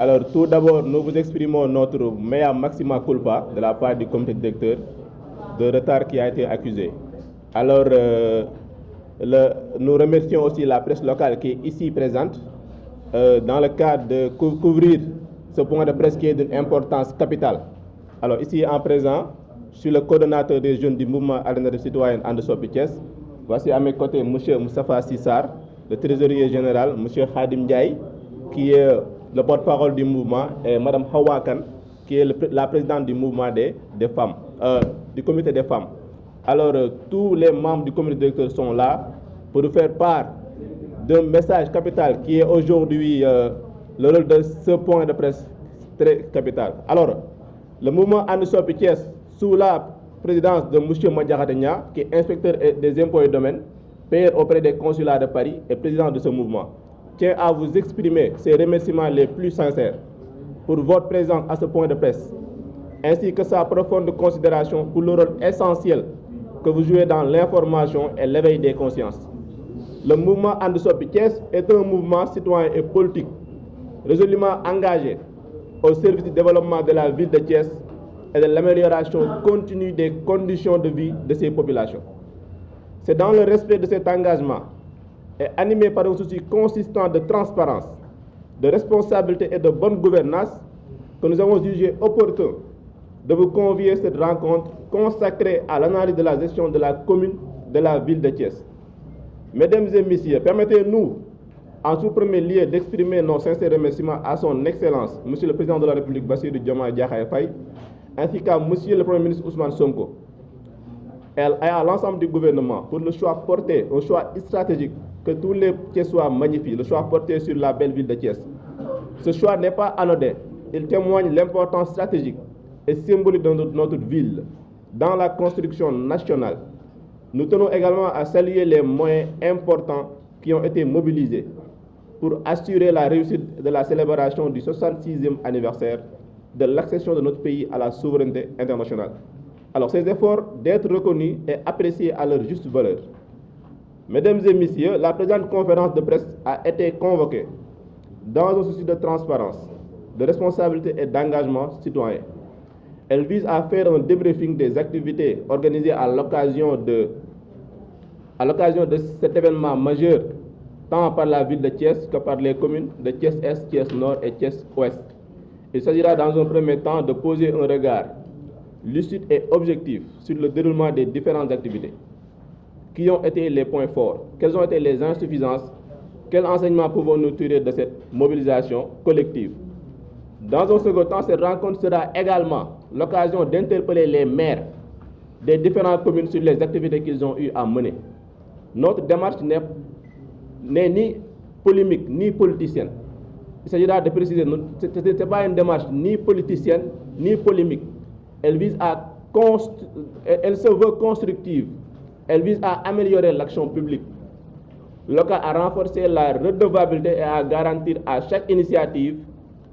Alors, tout d'abord, nous vous exprimons notre mea maxima culpa de la part du comité directeur de retard qui a été accusé. Alors, nous remercions aussi la presse locale qui est ici présente dans le cadre de couvrir ce point de presse qui est d'une importance capitale. Alors, ici en présent, je suis le coordonnateur des jeunes du mouvement alternative citoyenne And Soppi Thiès. Voici à mes côtés M. Moustapha Sissar, le trésorier général, M. Khadim Ndiaye, qui est le porte-parole du mouvement, et Mme Hawa Kane, qui est la présidente du mouvement des femmes, du comité des femmes. Alors, tous les membres du comité directeur sont là pour nous faire part d'un message capital qui est aujourd'hui le rôle de ce point de presse très capital. Alors, le mouvement And Soppi Thiès, sous la présidence de M. Madiaratenia, qui est inspecteur des impôts et domaines, père auprès des consulats de Paris et président de ce mouvement, tient à vous exprimer ses remerciements les plus sincères pour votre présence à ce point de presse, ainsi que sa profonde considération pour le rôle essentiel que vous jouez dans l'information et l'éveil des consciences. Le mouvement And Soppi Thiès est un mouvement citoyen et politique résolument engagé au service du développement de la ville de Thiès et de l'amélioration continue des conditions de vie de ses populations. C'est dans le respect de cet engagement et animé par un souci consistant de transparence, de responsabilité et de bonne gouvernance que nous avons jugé opportun de vous convier à cette rencontre consacrée à l'analyse de la gestion de la commune de la ville de Thiès. Mesdames et messieurs, permettez-nous en tout premier lieu d'exprimer nos sincères remerciements à son Excellence, Monsieur le Président de la République Bassirou Diomaye Diakhar Faye, ainsi qu'à Monsieur le Premier ministre Ousmane Sonko, et à l'ensemble du gouvernement pour le choix porté, un choix stratégique que tous les Thiessois magnifient, le choix porté sur la belle ville de Thiès. Ce choix n'est pas anodin, il témoigne l'importance stratégique et symbolique de notre ville dans la construction nationale. Nous tenons également à saluer les moyens importants qui ont été mobilisés pour assurer la réussite de la célébration du 66e anniversaire de l'accession de notre pays à la souveraineté internationale. Alors, ces efforts d'être reconnus et appréciés à leur juste valeur. Mesdames et messieurs, la présente conférence de presse a été convoquée dans un souci de transparence, de responsabilité et d'engagement citoyen. Elle vise à faire un débriefing des activités organisées à l'occasion de cet événement majeur, tant par la ville de Thiès que par les communes de Thiès-Est, Thiès-Nord et Thiès-Ouest. Il s'agira dans un premier temps de poser un regard lucide et objectif sur le déroulement des différentes activités. Qui ont été les points forts? Quelles ont été les insuffisances? Quels enseignements pouvons-nous tirer de cette mobilisation collective? Dans un second temps, cette rencontre sera également l'occasion d'interpeller les maires des différentes communes sur les activités qu'ils ont eu à mener. Notre démarche n'est ni polémique ni politicienne. Il s'agira de préciser, ce n'est pas une démarche ni politicienne ni polémique. Elle se veut constructive. Elle vise à améliorer l'action publique locale, à renforcer la redevabilité et à garantir à chaque initiative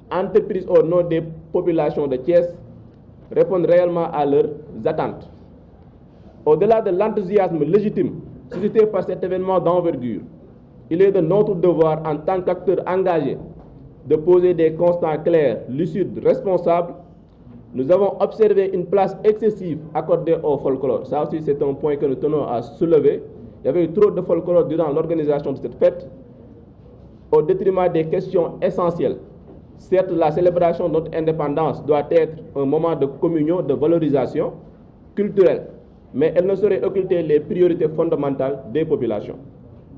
entreprise au nom des populations de Thiès répondre réellement à leurs attentes. Au-delà de l'enthousiasme légitime suscité par cet événement d'envergure, il est de notre devoir en tant qu'acteurs engagés de poser des constats clairs, lucides, responsables. Nous avons observé une place excessive accordée au folklore. Ça aussi, c'est un point que nous tenons à soulever. Il y avait eu trop de folklore durant l'organisation de cette fête, au détriment des questions essentielles. Certes, la célébration de notre indépendance doit être un moment de communion, de valorisation culturelle, mais elle ne saurait occulter les priorités fondamentales des populations.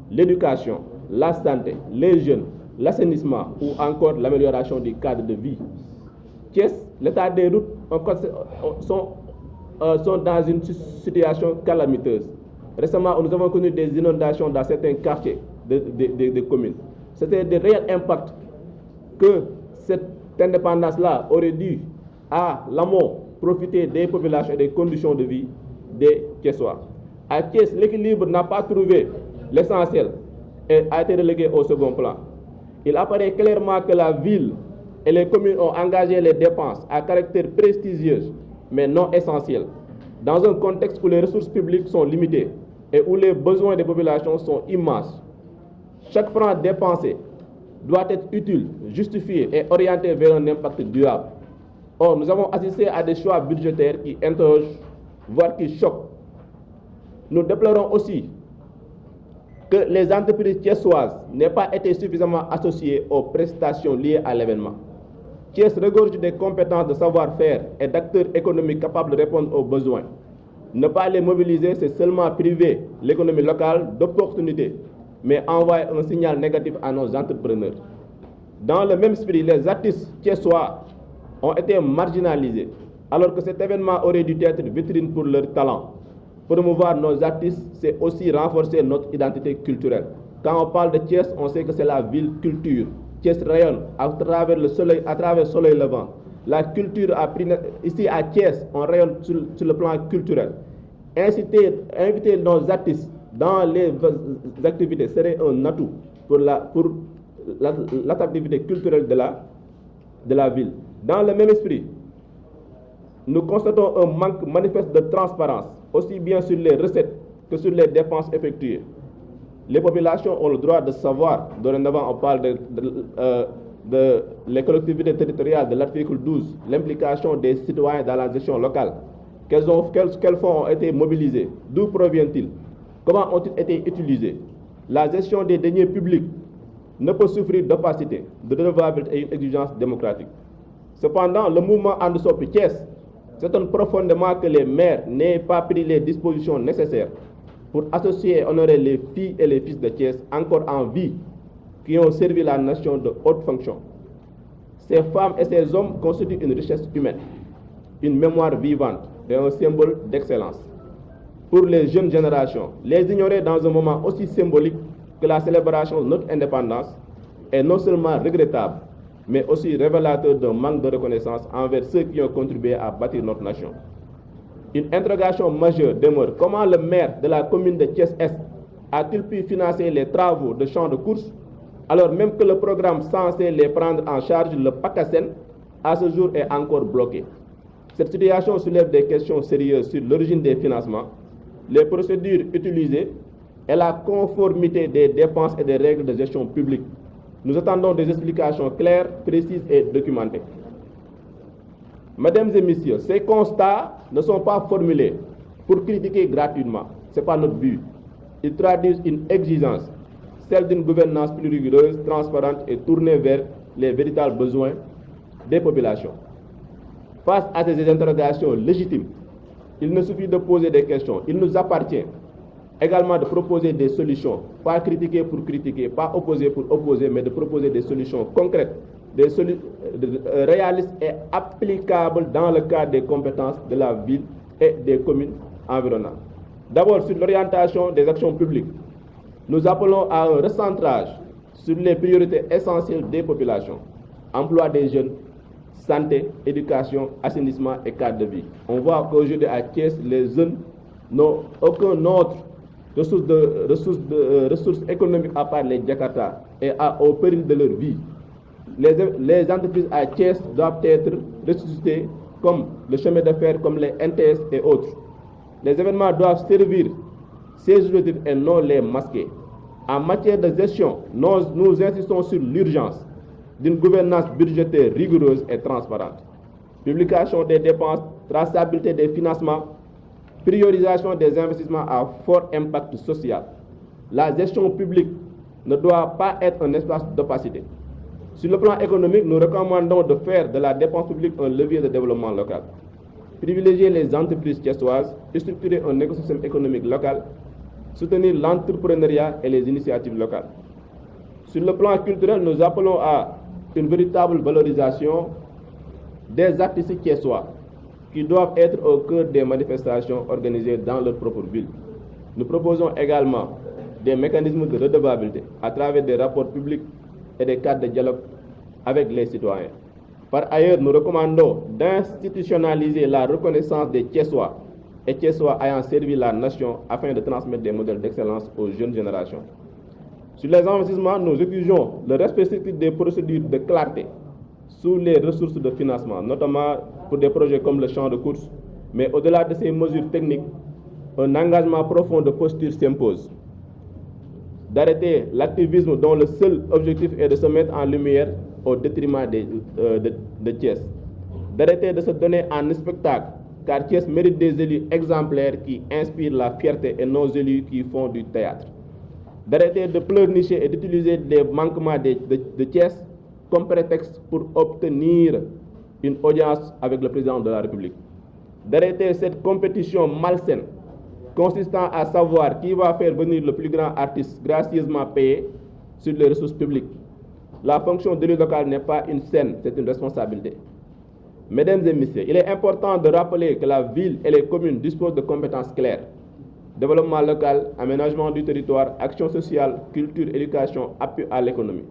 L'éducation, la santé, les jeunes, l'assainissement ou encore l'amélioration du cadre de vie. Thiès, l'état des routes sont dans une situation calamiteuse. Récemment, nous avons connu des inondations dans certains quartiers des communes. C'était des réels impacts que cette indépendance-là aurait dû, à l'amont, profiter des populations et des conditions de vie des Thiessois. À Thiès, l'équilibre n'a pas trouvé l'essentiel et a été relégué au second plan. Il apparaît clairement que la ville et les communes ont engagé les dépenses à caractère prestigieux, mais non essentielles, dans un contexte où les ressources publiques sont limitées et où les besoins des populations sont immenses. Chaque franc dépensé doit être utile, justifié et orienté vers un impact durable. Or, nous avons assisté à des choix budgétaires qui interrogent, voire qui choquent. Nous déplorons aussi que les entreprises thiessoises n'aient pas été suffisamment associées aux prestations liées à l'événement. Thiès regorge des compétences de savoir-faire et d'acteurs économiques capables de répondre aux besoins. Ne pas les mobiliser, c'est seulement priver l'économie locale d'opportunités, mais envoyer un signal négatif à nos entrepreneurs. Dans le même esprit, les artistes thiessois ont été marginalisés, alors que cet événement aurait dû être vitrine pour leur talent. Promouvoir nos artistes, c'est aussi renforcer notre identité culturelle. Quand on parle de Thiès, on sait que c'est la ville culture. Thiès rayonne à travers le soleil levant. La culture a pris, ici à Thiès, on rayonne sur le plan culturel. Inviter nos artistes dans les activités serait un atout pour l'attractivité culturelle de la ville. Dans le même esprit, nous constatons un manque manifeste de transparence, aussi bien sur les recettes que sur les dépenses effectuées. Les populations ont le droit de savoir, dorénavant on parle de les collectivités territoriales de l'article 12, l'implication des citoyens dans la gestion locale. Quels fonds ont été mobilisés? D'où proviennent-ils? Comment ont-ils été utilisés? La gestion des deniers publics ne peut souffrir d'opacité, de redevabilité et une exigence démocratique. Cependant, le mouvement And Soppi Thiès s'étonne profondément que les maires n'aient pas pris les dispositions nécessaires pour associer et honorer les filles et les fils de Thiès encore en vie qui ont servi la nation de haute fonction. Ces femmes et ces hommes constituent une richesse humaine, une mémoire vivante et un symbole d'excellence. Pour les jeunes générations, les ignorer dans un moment aussi symbolique que la célébration de notre indépendance est non seulement regrettable, mais aussi révélateur d'un manque de reconnaissance envers ceux qui ont contribué à bâtir notre nation. Une interrogation majeure demeure: comment le maire de la commune de Thiès-Est a-t-il pu financer les travaux de champs de course alors même que le programme censé les prendre en charge, le PACASEN, à ce jour est encore bloqué? Cette situation soulève des questions sérieuses sur l'origine des financements, les procédures utilisées et la conformité des dépenses et des règles de gestion publique. Nous attendons des explications claires, précises et documentées. Mesdames et messieurs, ces constats ne sont pas formulés pour critiquer gratuitement. Ce n'est pas notre but. Ils traduisent une exigence, celle d'une gouvernance plus rigoureuse, transparente et tournée vers les véritables besoins des populations. Face à ces interrogations légitimes, il ne suffit de poser des questions. Il nous appartient également de proposer des solutions, pas critiquer pour critiquer, pas opposer pour opposer, mais de proposer des solutions concrètes, réalistes et applicables dans le cadre des compétences de la ville et des communes environnantes. D'abord, sur l'orientation des actions publiques, nous appelons à un recentrage sur les priorités essentielles des populations: emploi des jeunes, santé, éducation, assainissement et cadre de vie. On voit qu'aujourd'hui à Thiès, les jeunes n'ont aucun autre ressources économiques à part les Jakarta et au péril de leur vie. Les entreprises à Thiès doivent être ressuscitées comme le chemin de fer, comme les NTS et autres. Les événements doivent servir ces objectifs et non les masquer. En matière de gestion, nous insistons sur l'urgence d'une gouvernance budgétaire rigoureuse et transparente. Publication des dépenses, traçabilité des financements, priorisation des investissements à fort impact social. La gestion publique ne doit pas être un espace d'opacité. Sur le plan économique, nous recommandons de faire de la dépense publique un levier de développement local. Privilégier les entreprises thiessoises, structurer un écosystème économique local, soutenir l'entrepreneuriat et les initiatives locales. Sur le plan culturel, nous appelons à une véritable valorisation des artistes thiessois qui doivent être au cœur des manifestations organisées dans leur propre ville. Nous proposons également des mécanismes de redevabilité à travers des rapports publics et des cadres de dialogue avec les citoyens. Par ailleurs, nous recommandons d'institutionnaliser la reconnaissance des Thiessois et Thiessois ayant servi la nation afin de transmettre des modèles d'excellence aux jeunes générations. Sur les investissements, nous exigeons le respect strict des procédures de clarté sous les ressources de financement, notamment pour des projets comme le champ de course. Mais au-delà de ces mesures techniques, un engagement profond de posture s'impose. d'arrêter l'activisme dont le seul objectif est de se mettre en lumière au détriment de Thiès, d'arrêter de se donner en spectacle, car Thiès mérite des élus exemplaires qui inspirent la fierté et nos élus qui font du théâtre, d'arrêter de pleurnicher et d'utiliser les manquements de Thiès comme prétexte pour obtenir une audience avec le président de la République, d'arrêter cette compétition malsaine consistant à savoir qui va faire venir le plus grand artiste gracieusement payé sur les ressources publiques. La fonction d'élu local n'est pas une scène, c'est une responsabilité. Mesdames et messieurs, il est important de rappeler que la ville et les communes disposent de compétences claires. Développement local, aménagement du territoire, action sociale, culture, éducation, appui à l'économie.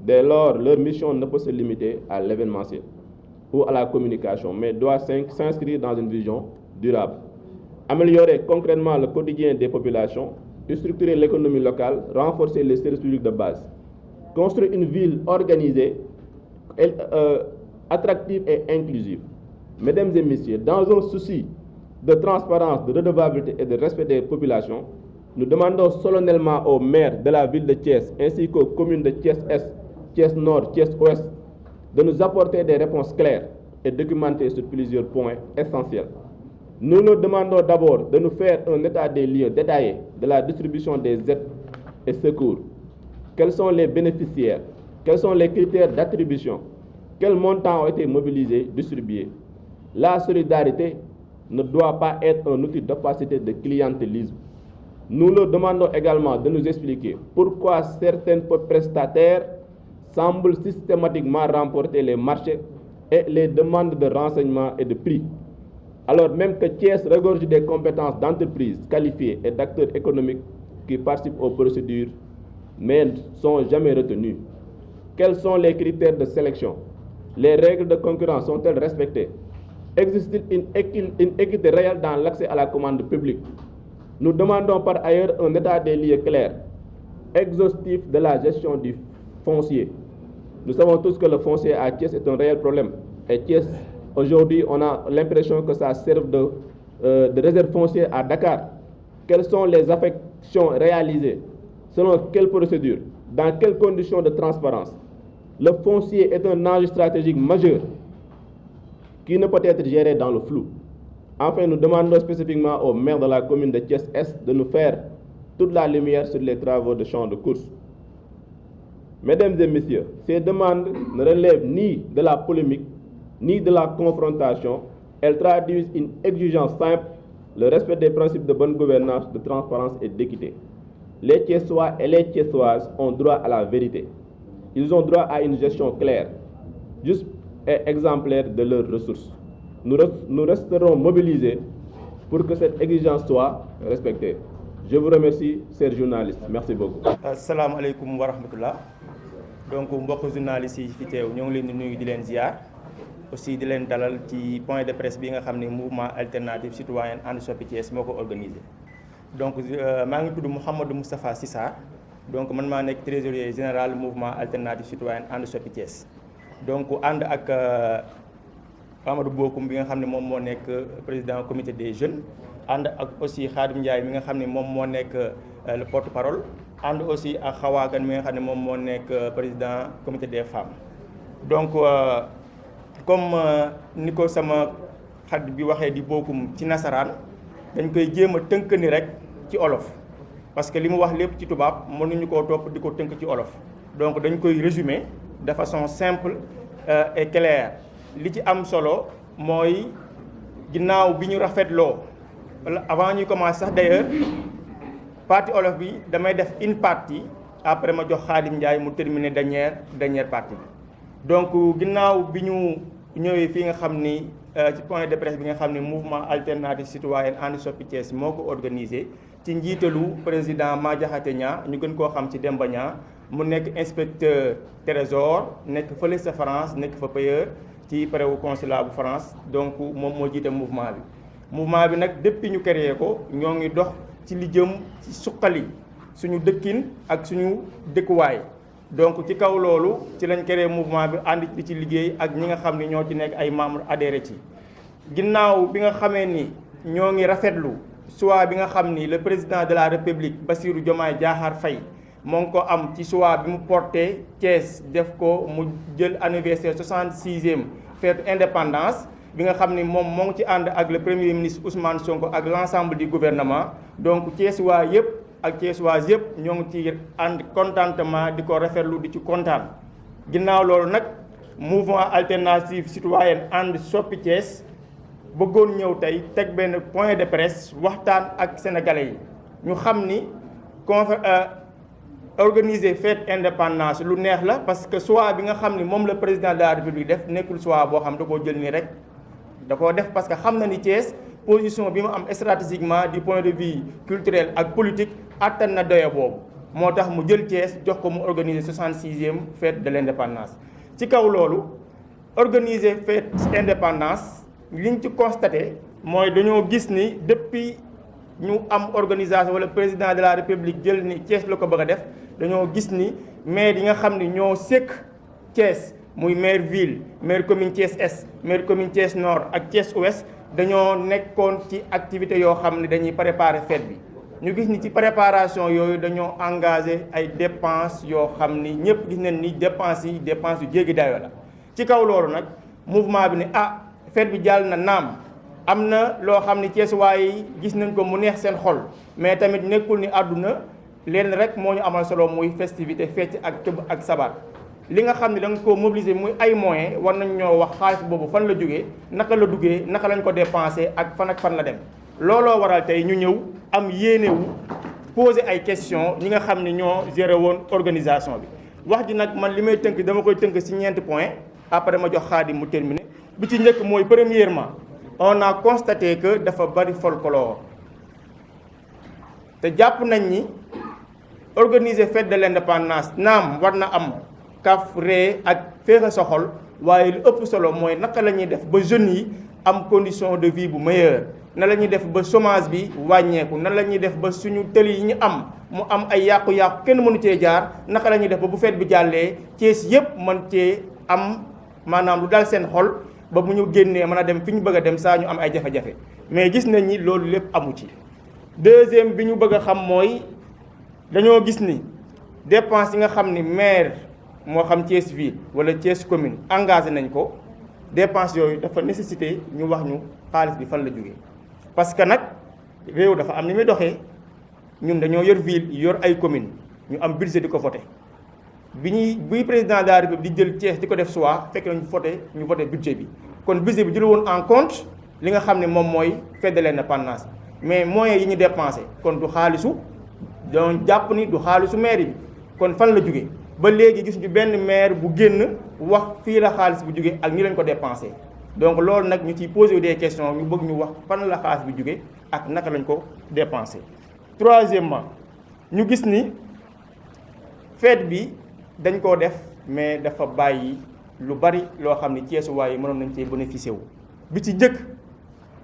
Dès lors, leur mission ne peut se limiter à l'événementiel ou à la communication, mais doit s'inscrire dans une vision durable. Améliorer concrètement le quotidien des populations, structurer l'économie locale, renforcer les services publics de base, construire une ville organisée, attractive et inclusive. Mesdames et messieurs, dans un souci de transparence, de redevabilité et de respect des populations, nous demandons solennellement aux maires de la ville de Thiès ainsi qu'aux communes de Thiès-Est, Thiès-Nord, Thiès-Ouest de nous apporter des réponses claires et documentées sur plusieurs points essentiels. Nous nous demandons d'abord de nous faire un état des lieux détaillé de la distribution des aides et secours. Quels sont les bénéficiaires? Quels sont les critères d'attribution? Quels montants ont été mobilisés, distribués? La solidarité ne doit pas être un outil d'opacité de clientélisme. Nous leur demandons également de nous expliquer pourquoi certains prestataires semblent systématiquement remporter les marchés et les demandes de renseignements et de prix, alors même que Thiès regorge des compétences d'entreprises qualifiées et d'acteurs économiques qui participent aux procédures, mais ne sont jamais retenus. Quels sont les critères de sélection? Les règles de concurrence sont-elles respectées? Existe-t-il une équité réelle dans l'accès à la commande publique? Nous demandons par ailleurs un état des lieux clair, exhaustif de la gestion du foncier. Nous savons tous que le foncier à Thiès est un réel problème. Et Thiès, aujourd'hui, on a l'impression que ça sert de réserve foncière à Dakar. Quelles sont les affections réalisées? Selon quelles procédures? Dans quelles conditions de transparence? Le foncier est un enjeu stratégique majeur qui ne peut être géré dans le flou. Enfin, nous demandons spécifiquement au maire de la commune de Thiès-Est de nous faire toute la lumière sur les travaux de champ de course. Mesdames et messieurs, ces demandes ne relèvent ni de la polémique, ni de la confrontation. Elles traduisent une exigence simple, le respect des principes de bonne gouvernance, de transparence et d'équité. Les Thiessois et les Thiessoises ont droit à la vérité. Ils ont droit à une gestion claire, juste et exemplaire de leurs ressources. Nous resterons mobilisés pour que cette exigence soit respectée. Je vous remercie, chers journalistes. Merci beaucoup. Assalamu alaikum wa rahmatullah. Donc mbokk journalistes yi fi teew ñoo ngi leen di nuyu di leen ziar aussi di leen dalal ci point de presse bi nga xam ne mouvement alternative citoyen And Soppi Thiès moo ko organisé. Donc maa ngi tudd Mouhamadou Moustapha Sissar, donc man maa nekk trésorier général mouvement alternative citoyen And Soppi Thiès. Donc ànd ak Amadou Bokoum bi nga xam ne moom moo nekk président comité des jeunes, ànd ak aussi Khadim Ndiaye mi nga xam ne moom moo nekk le porte-parole, ànd aussi ak Xawaakan mi nga xam ne moom moo nekk président comité des femmes. Donc comme ni ko sama xarit bi waxee di Bokoum ci nasaraan, dañ koy jéem a tënk ni rek ci olof, parce que li mu wax lépp ci tubaab mënuñu koo topp di ko tënk ci olof. Donc dañ koy résumer de façon simple et claire. Li ci am solo mooy ginnaaw bi ñu rafetloo avant ñuy commencer sax d'ailleurs partie olof bi damay def une partie après ma jox Khadim Ndiaye mu terminer dernière partie bi. Donc ginnaaw bi ñu ñëwee fii nga xam ni ci point de presse bi nga xam ni mouvement alternative citoyen And Soppi Thiès moo ko organisé ci njiitalu président Madiakhaté Niang ñu gën koo xam ci Demba Niang mu nekk inspecteur trésor nekk fële sa France nekk fa payeur ci préwu consulat bu France. Donc moom moo jiite mouvement bi nag depuis ñu créé ko ñoo ngi dox ci li jëm ci suqali suñu dëkkin ak suñu dëkkuwaay. Donc ci kaw loolu ci lañ créé mouvement bi ànd di ci liggéey ak ñi nga xam ni ñoo ci nekk ay membres adhéré ci. Ginnaaw bi nga xamee ni ñoo ngi rafetlu choix bi nga xam ni le président de la République Bassirou Diomaye Diakhar Faye moo ngi ko am ci choix bi mu porté Thiès def ko mu jël anniversaire 66e fête indépendance bi nga xam ni moom moo ngi ci ànd ak le premier ministre Ousmane Sonko ak l'ensemble du gouvernement donc Thiès waa yëpp ak Thiès waa yëpp ñoo ngi ci ànd contentement di ko rafetlu di ci kontaan. ginnaaw loolu nag mouvement alternative citoyenne ànd soppi Thiès bëggoon ñëw tey teg benn point de presse waxtaan ak sénégalais yi ñu xam ni organiser fête indépendance lu neex la parce que choix bi nga xam ni moom la président de la république def nekkul choix boo xam da koo jël nii rek da koo def parce que xam na ni Thiès position bi mu am stratégiquement du point de vue culturel ak politique attan na doye boobu moo tax mu jël Thiès jox ko mu organiser 66e fête de l'indépendance. ci kaw loolu organiser fête indépendance liñ ci constaté mooy dañoo gis ni depuis ñu am organisation wala président de la république jël ni Thiès la ko bëgg a def dañoo gis ni maire yi nga xam ni ñoo sekk Thiès muy maire ville maire commune Thiès Est maire commune Thiès Nord ak Thiès Ouest dañoo nekkoon ci activité yoo xam ne dañuy préparer fête bi. ñu gis ni ci préparation yooyu dañoo engagé ay dépenses yoo xam ni ñëpp gis nañ ni dépenses yu jéggi dayo la. ci kaw loolu nag mouvement bi ne fête bi jàll na naam am na loo xam ni Thiès waaye gis nañ ko mu neex seen xol mais tamit nekkul ni àdduna leen rek moo ñu amal solo muy festivité fecc ak tëbb ak sabar li nga xam ne da nga ko mobiliser muy ay moyens war nañ ñoo wax xaalis boobu fan la jógee naka la duggee naka lañ ko dépensé ak fan la dem. looloo waral tey ñu ñëw am yéenewu poser ay questions ñi nga xam ne ñoo géré woon organisation bi wax ji nag man li may tënk dama koy tënk ci ñeenti points après ma jox Khadim mu terminer bi ci njëkk mooy premièrement on a constaté que dafa bari folklore te jàpp nañ ni organiser fête de l'indépendance naam war na am kaf ree ak féexa sa xol waaye lu ëpp solo mooy naka la ñuy def ba jeunes yi am condition de vie bu meilleure na la ñuy def ba chômage bi wàññeeku na la ñuy def ba suñu tëli yi ñu am mu am ay yàqu-yàqu kenn mënu cee jaar naka la ñuy def ba bu fête bi jàllee Thiès yëpp mën cee am maanaam lu dal seen xol ba bu ñu génnee mën a dem fi ñu bëgg a dem saa ñu am ay jafe-jafe mais gis nañ ni loolu lépp amu ci. deuxième bi ñu bëgg a xam mooy dañoo gis ni dépense yi nga xam ni maire moo xam Thiès ville wala Thiès commune engagé nañ ko dépense yooyu dafa nécessité ñu wax ñu xaalis bi fan la jógee. parce que nag réew dafa am ni muy doxee ñun dañoo yor ville yor ay commune ñu am budget di ko voté buy président de la République di jël Thiès di ko def choix fekk nañu voté budget bi kon budget bi jël woon en compte li nga xam ne moom mooy fête de l'indépendance mais moyens yi ñu dépensé kon du xaalisu doon jàpp ni du xaalisu maire bi kon fan la jógee ba léegi gis ñu benn maire bu génn wax fii la xaalis bu jógee ak ñi lañ ko dépensé. donc loolu nag ñu ciy posé des questions ñu bëgg ñu wax fan la xaalis bi jóge ak naka lañ ko dépensé. troisièmement ñu gis ni fête bi dañ koo def mais dafa bàyyi lu bari loo xam ni Thiès waaye mënoon nañ cee bénéficier wu. bi ci njëkk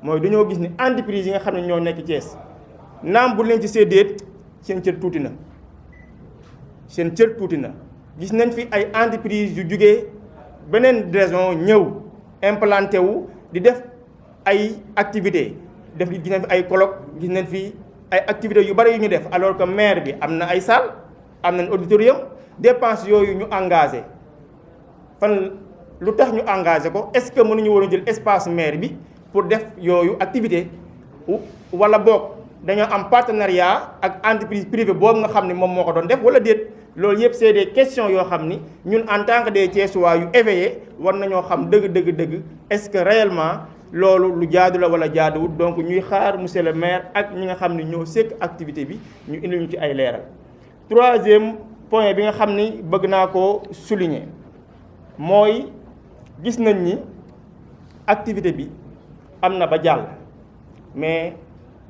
mooy dañoo gis ni entreprise yi nga xam ne ñoo nekk Thiès naam bu leen ci séddeet seen cër tuuti na gis nañ fi ay entreprise yu jógee beneen raison ñëw. implanté wu di def ay activités gis nañ fi ay colloque gis nañ fi ay activités yu bari yu ñu def alors que maire bi am na ay salle am nañ auditorium dépense yooyu ñu engagé fan lu tax ñu engagé ko est-ce que mënuñu war a jël espace maire bi pour def yooyu activité wala boog dañoo am partenariat ak entreprise privée boobu nga xam ne moom moo ko doon def wala déet. loolu yëpp c'est des questions yoo xam ni ñun en tant que des Thiessois yu éveillés war nañoo xam dëgg est-ce que réellement loolu lu jaadu la wala jaaduwut donc ñuy xaar monsieur le maire ak ñi nga xam ni ñoo sekk activité bi ñu indi ñu ci ay leeral. troisième point bi nga xam ni bëgg naa ko souligner mooy gis nañ ni activité bi am na ba jàll mais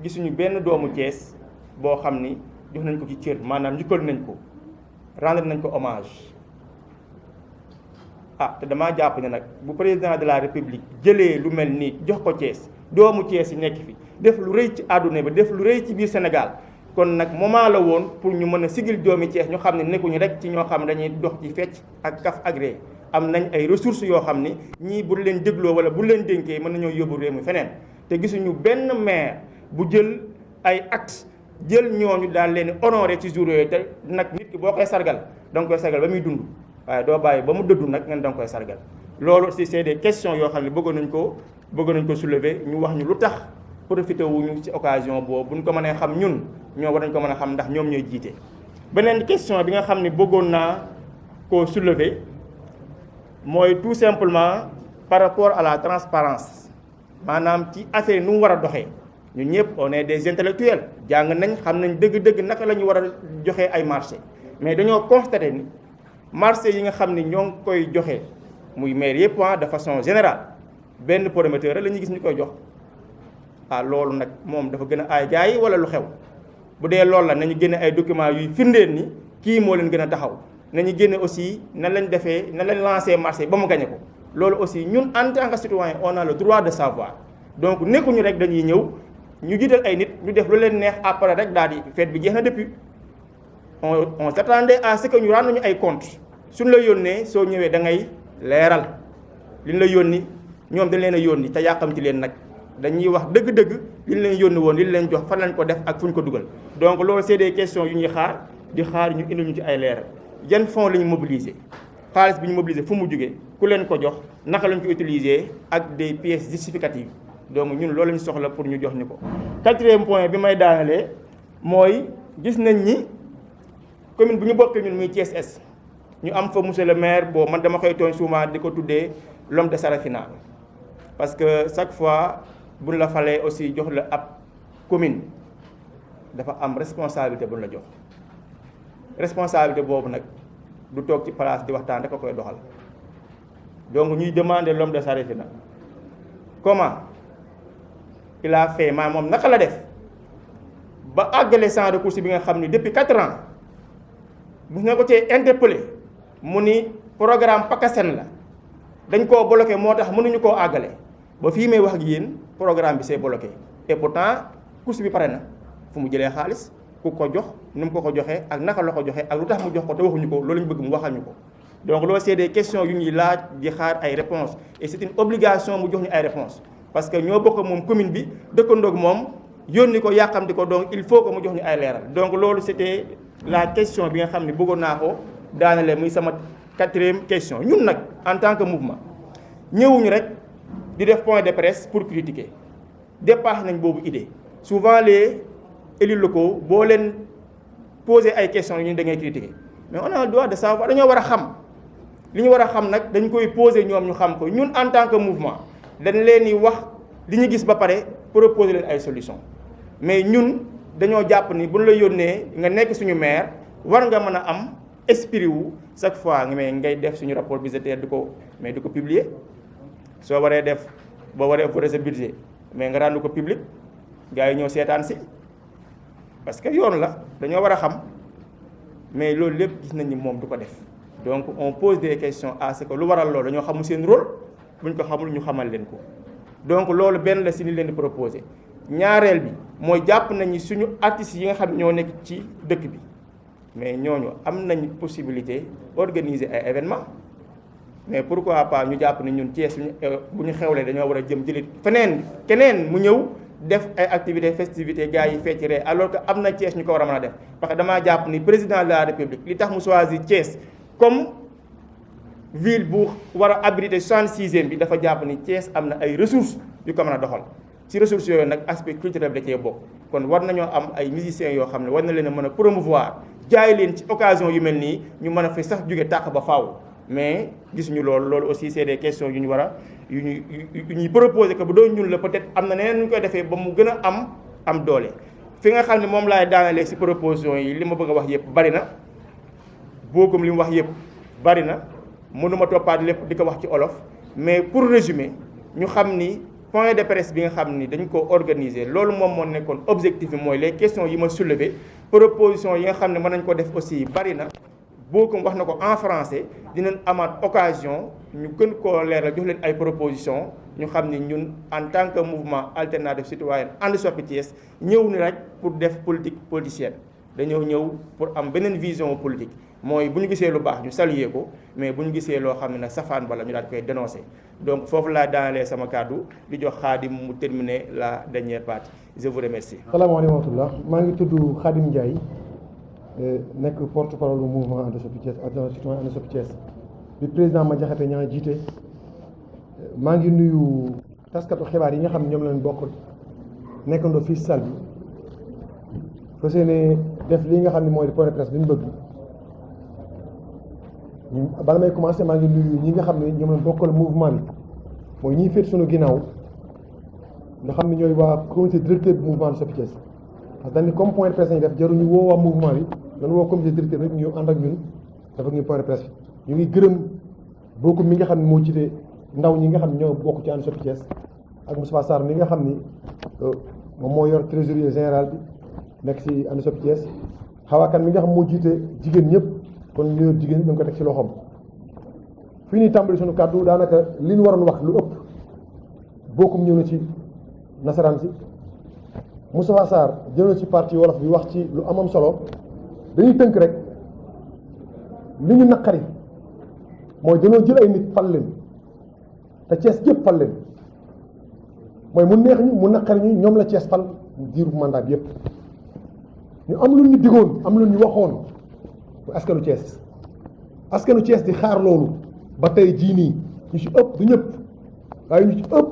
gisuñu benn doomu Thiès boo xam ni jox nañ ko ci cër maanaam njukkal nañ ko. rendre nañ ko hommage te damaa jàpp ne nag bu président de la république jëlee lu mel nii jox ko Thiès doomu Thiès yi nekk fi def lu rëy ci àdduna bi def lu rëy ci biir Sénégal kon nag moment la woon pour ñu mën a sigil doomi Thiès ñu xam ne nekkuñu rek ci ñoo xam ne dañuy dox ci fecc ak kaf agré am nañ ay ressources yoo xam ni ñii bu leen dégloo wala bu leen dénkee mën nañoo yóbbu réew mi feneen te gisuñu benn maire bu jël ay actes jël ñooñu daal leen honoré ci jour yooyu te nag nit ki boo koy sargal da nga koy sargal ba muy dund waaye doo bàyyi ba mu dëddu nag ngeen da nga koy sargal. loolu aussi c'est des questions yoo xam ne bëggoon nañ ko soulever ñu wax ñu lu tax profité wuñu ci occasion boobu buñ ko mënee xam ñun ñoo war nañ ko mën a xam ndax ñoom ñooy jiite. beneen question bi nga xam ne bëggoon naa koo soulever mooy tout simplement par rapport à la transparence maanaam ci affaire nu mu war a doxee ñun ñëpp on est des intellectuels jàng nañ xam nañ dëgg-dëgg naka la ñu war a joxee ay marché mais dañoo constaté ni marché yi nga xam ni ñoo ngi koy joxe muy maire yëpp de façon générale benn promoteur la ñuy gis ñu koy jox loolu nag moom dafa gën a aay jaay wala lu xew bu dee loolu la nañu génne ay documents yuy firndeel ni kii moo leen gën a taxaw nañu génne aussi nan lañ defee nan lañ lancé marché ba mu gañe ko loolu aussi ñun en tant que citoyen on a le droit de savoir donc nekkuñu rek dañuy ñëw ñu jiital ay nit ñu def lu leen neex après rek daal di fête bi jeex na depuis on s'attendait à ce que ñu rendre ñu ay compte suñ la yónnee soo ñëwee da ngay leeral liñ la yónni ñoom dañ leen a yónni te yàqamti leen nag dañuy wax dëgg-dëgg liñ leen yónni woon liñ leen jox fan lañ ko def ak fu ñu ko dugal donc loolu c'est des questions yu ñuy xaar ñu indil ñu ci ay leeral yan fonds la ñu mobiliser xaalis bi ñu mobiliser fu mu jógee ku leen ko jox naka lañ ko utiliser ak des pièces justificatives donc ñun loolu lañu soxla pour ñu jox ñu ko. quatrième point bi may daanalee mooy gis nañ ni commune bu ñu bokkee ñun muy Thiès Est ñu am fa monsieur le maire boo man dama koy tooñ souvent di ko tuddee l'homme de Sarafina parce que chaque fois buñ la falee aussi jox la ab commune dafa am responsabilité buñ la jox responsabilité boobu nag du toog ci place di waxtaan rek a koy doxal donc ñuy demander l'homme de Sarafina comment il a fait moom naka la def ba àggale champ de course bi nga xam ni depuis 4 ans bu nga ko cee interpellé mu ni programme PACASEN la dañ koo bloqué moo tax mënuñu koo àggale ba fii may wax ak yéen programme bi c'est bloqué et pourtant course bi pare na fu mu jëlee xaalis ku ko jox ni mu ko joxee ak naka la ko joxee ak lu tax mu jox ko te waxuñu ko loolu ñu bëgg mu waxal ñu ko donc loolu c'est des questions yu ñuy laaj di xaar ay réponses et c'est une obligation mu jox ñu ay réponses parce que ñoo bokk moom commune bi dëkkandoog moom yónni ko yàqamti ko donc il faut que mu jox ñu ay leeral donc loolu c'était la question bi nga xam ne bëggoon naa ko daanale muy sama 4e question ñun nag en tant que mouvement ñëwuñu rek di def point de presse pour critiquer dépassé nañ boobu idée souvent les élus locaux boo leen poser ay questions yi ñu da ngay critiquer mais on a le droit de savoir dañoo war a xam li ñu war a xam nag dañ koy poser ñoom ñu xam ko ñun en tant que mouvement dañ leen di wax li ñu gis ba pare proposer leen ay solutions mais ñun dañoo jàpp ni bu ñu la yónnee nga nekk suñu maire war nga mën a am esprit wu chaque fois ngay def suñu rapport budgétaire di ko publier soo waree def boo waree voter sa budget mais nga rendre ko public gars yi ñëw seetaan si parce que yoon la dañoo war a xam mais loolu lépp gis nañ ni moom du ko def donc on pose des questions à ce que lu waral loolu dañoo xamul seen rôle buñ ko xamul ñu xamal leen ko donc loolu benn la si ni leen di proposer ñaareel bi mooy jàpp nañu suñu artistes yi nga xam ñoo nekk ci dëkk bi mais ñooñu am nañ possibilité organiser ay événements mais pourquoi pas ñu jàpp ne ñun Thiès suñu bu ñu xewlee dañoo war a jëm jëlit feneen keneen mu ñëw def ay activités festivités gars yi fecc ree alors que am na Thiès ñu ko war a mën a def parce que damaa jàpp ni président de la République li tax mu choisir Thiès comme ville bu war a abriter 66e bi dafa jàpp ni Thiès am na ay ressources yu ko mën a doxal ci ressources yooyu nag aspect culturel bi da cee bokk kon war nañoo am ay musiciens yoo xam ne war na leen a mën a promouvoir jaay leen ci occasion yu mel nii ñu mën a fi sax jóge tàq ba faaw mais gisuñu loolu aussi c'est des questions yu ñu war a yu ñuy proposer que bu doon ñun la peut-être am na neneen ñu koy defee ba mu gën a am doole. fi nga xam ne moom laay daanalee ci proposition yi li ma bëgg a wax yëpp bari na boogum li mu wax yëpp bari na mënuma toppaat lépp di ko wax ci olof mais pour résumer ñu xam ni point de presse bi nga xam ni dañ ko organiser loolu moom moo nekkoon objectif bi mooy les questions yi ma soulevé proposition yi nga xam ne mën nañ ko def aussi bari na boogum wax na ko en français dinañ amaat occasion ñu gën koo leeral jox leen ay propositions ñu xam ni ñun en tant que mouvement alternatif citoyen And Soppi Thiès ñëw ni rek pour def politique politicienne dañoo ñëw pour am beneen vision politique mooy bu ñu gisee lu baax ñu saluer ko mais bu ñu gisee loo xam ne nag safaan bala ñu daal koy dénoncer donc foofu laa daanalee sama kàddu di jox Khadim mu terminer la dernière partie je vous remercie. salaamaaleykum wa rahmatulah maa ngi tudd Khadim Ndiaye nekk porte-parole du mouvement And Soppi Thiès citoyen And Soppi Thiès bi président Madiakhaté ñaa jiite maa ngi nuyu taskatu xibaar yi nga xam ne ñoom lañ bokk nekkandoo fii salle bi fas yéene def li nga xam ne mooy point de presse bi ñu bëgg bala may commencé maa ngi nuyu ñi nga xam ne ñoom lañ bokkal mouvement bi mooy ñiy féet suñu ginnaaw nga xam ne ñooy waa comité directeur bi mouvement Soppi Thiès parce que dañ ni comme point de presse lañu def jaruñu woo waa mouvement bi dañu woo comité directeur rek ñu ànd ak ñun dafa ñu point de presse bi ñu ngi gërëm bokku mi nga xam ne moo jiite ndaw ñi nga xam ne ñoo bokk ci And Soppi Thiès ak Moustapha Sarr mi nga xam ni moom moo yor trésorier général bi nekk ci And Soppi Thiès xawaakan mi nga xam moo jiite jigéen ñëpp kon ñu yor jigéen ñi dañ ko teg ci loxoom fii ñuy tàmbali suñu kàddu daanaka li ñu waroon wax lu ëpp bokkum ñëw na ci nasaraan si Moustapha Sarr jël na ci parti wolof bi wax ci lu amam solo dañuy tënk rek li ñu naqari mooy dañoo jël ay nit fal leen te Thiès yëpp fal leen mooy mu neex ñu mu naqari ñu ñoom la Thiès fal diiru mandat bi yëpp ñu am lu ñu digoon am lu ñu waxoon askanu Thiès di xaar loolu ba tey jii nii ñu ci ëpp du ñëpp waaye ñu ci ëpp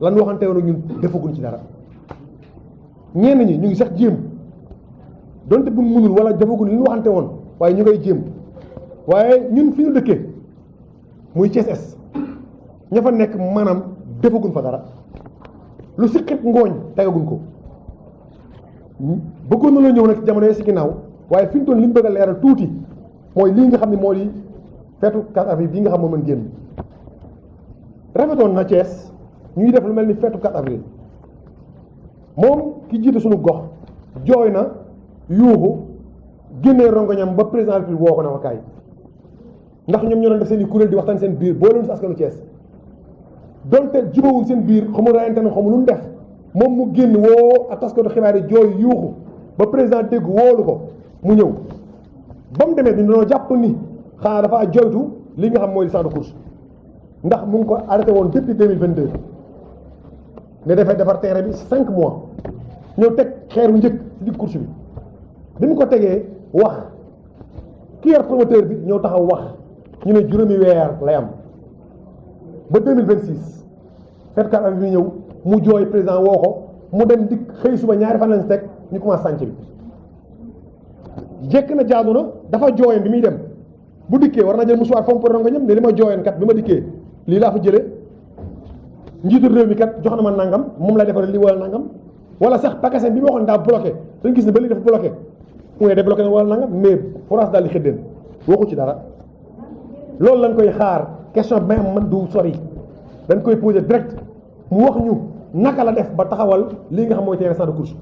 lan waxante woon ñun defaguñ ci dara ñenn ñi ñu ngi sax jéem donte bu mënul wala defaguñ li ñu waxante woon waaye ñu ngay jéem waaye ñun fi ñu dëkkee muy Thiès Est ña fa nekk maanaam defaguñ fa dara lu si xet ngooñ tegaguñ ko bëggoon na la ñëw nag jamono yi si ginnaaw waaye fi ñu doon li ñu bëgg a leeral tuuti mooy lii nga xam ne moo di feetu 4 avril bii nga xam moo mën génn rafetoon na Thiès ñuy def lu mel ni feetu 4 avril moom ki jiite suñu gox jooy na yuuxu génnee rongoñam ba président bi woo ko na fa kaay ndax ñoom ñoo doon def seen i kuréel di waxtaan seen biir boo leen si askanu Thiès donte jubawuñ seen biir xamu rayante na xamu lu ñu def moom mu génn woo ak taskatu xibaar yi jooy yuuxu ba président dégg woolu ko mu ñëw ba mu demee ñu dañoo jàpp ni xanaa dafa joytu li nga xam mooy licence de course ndax mu ngi ko arrêté woon depuis 2022 ne dafay defar terrain bi 5 mois ñëw teg xeeru njëkk ci digg course bi mu ko tegee wax ki yor promoteur bi ñëw taxaw wax ñu ne juróomi weer lay am ba 2026 fetkat ak bi ñëw mu jooy président woo ko mu dem dikk xëy suba ñaari fan lañ teg ñu commencé sànc bi jekk na jaadu na dafa jooyoon bi muy dem bu dikkee war na jël musuwaar fomp rongo ñam ne li ma jooyoon kat bi ma dikkee lii laa fa jëlee njiitu réew mi kat jox na ma nangam moom lay defaree lii wala nangam wala sax pakaseen bi ma waxoon daa bloqué dañ gis ne ba lii dafa bloqué mu ne débloqué na wala nangam mais forage daal di xëddeen waxu ci dara loolu lañ koy xaar question bi may am man du sori dañ koy posé direct mu wax ñu naka la def ba taxawal lii nga xam mooy terrain de course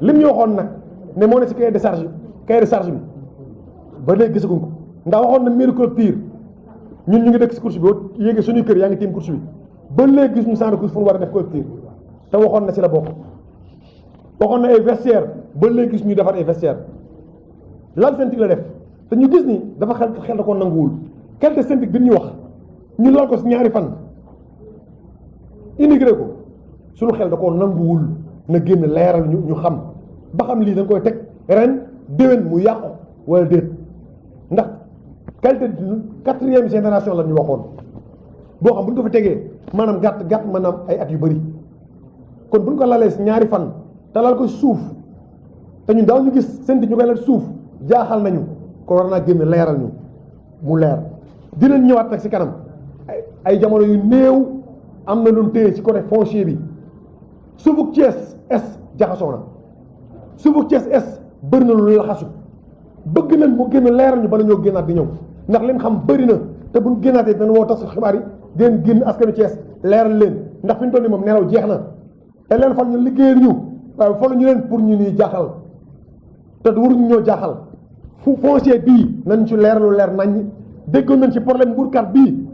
lim ñu waxoon nag ne moo ne si cahier de charge bi ba léegi gisaguñ ko ndax waxoon na mairie clôture ñun ñu ngi dëkk si course bi boo yéegee suñuy kër yaa ngi tiim course bi ba léegi gis ñu centre de course fu ñu war a def clôture te waxoon na si la bokk waxoon na ay vestiaire ba léegi gis ñuy defar ay vestiaire lal syndic la def te ñu gis ni dafa xel da koo nanguwul qualité syndic bi ñu wax ñu lal ko si ñaari fan immigré ko suñu xel da koo nanguwul na génn leeral ñu xam ba xam lii dañ koy teg ren déwén mu yàqu wala déet ndax qualité 4e génération la ñu waxoon boo xam bu ñu ko fi tegee maanaam gàtt maanaam ay at yu bëri kon bu ñu ko lalee si ñaari fan te lal ko suuf te ñun daaw ñu gis seen ñu koy lal suuf jaaxal nañu ko war naa génn leeral ñu mu leer dinañ ñëwaat nag si kanam ay jamono yu néew am na lu ñu téye ci côté foncier bi suufuk Thiès Est jaxasoo na suufuk Thiès Est bëri na lu laxasu bëgg nañ mu génn leeral ñu bala ñoo génnaat di ñëw ndax leen xam bëri na te buñ génnaatee dana woo tas xibaar yi den génn askanu Thiès leeral leen ndax fi ñu toll nii moom nelaw jeex na te leen fal ñu liggéeyal ñu waaye falu ñu leen pour ñu nii jaaxal te waruñu ñoo jaaxal fu foncier bii nañ ci leeralu leer nañ déggoon nañ ci problème mbuurkat bii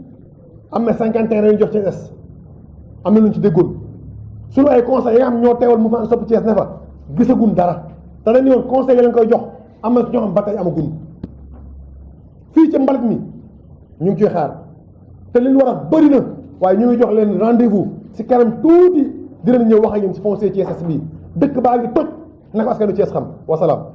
am na 51 yu jox Thiès Est am na lu ñu ci déggoon suñu ay conseils yi nga xam ñoo teewal mouvement And Soppi Thiès ne fa gisagun dara te dañu woon conseil yi leen koy jox am na ñoo xam ba tey amagun fii ca mbalit mi ñu ngi ciy xaar te li ñu war a bëri na waaye ñu ngi jox leen rendez-vous si kanam tuuti dinañ ñëw wax ak yéen si foncier Thiès bii dëkk baa ngi toj naka askanu Thiès xam wasalaam.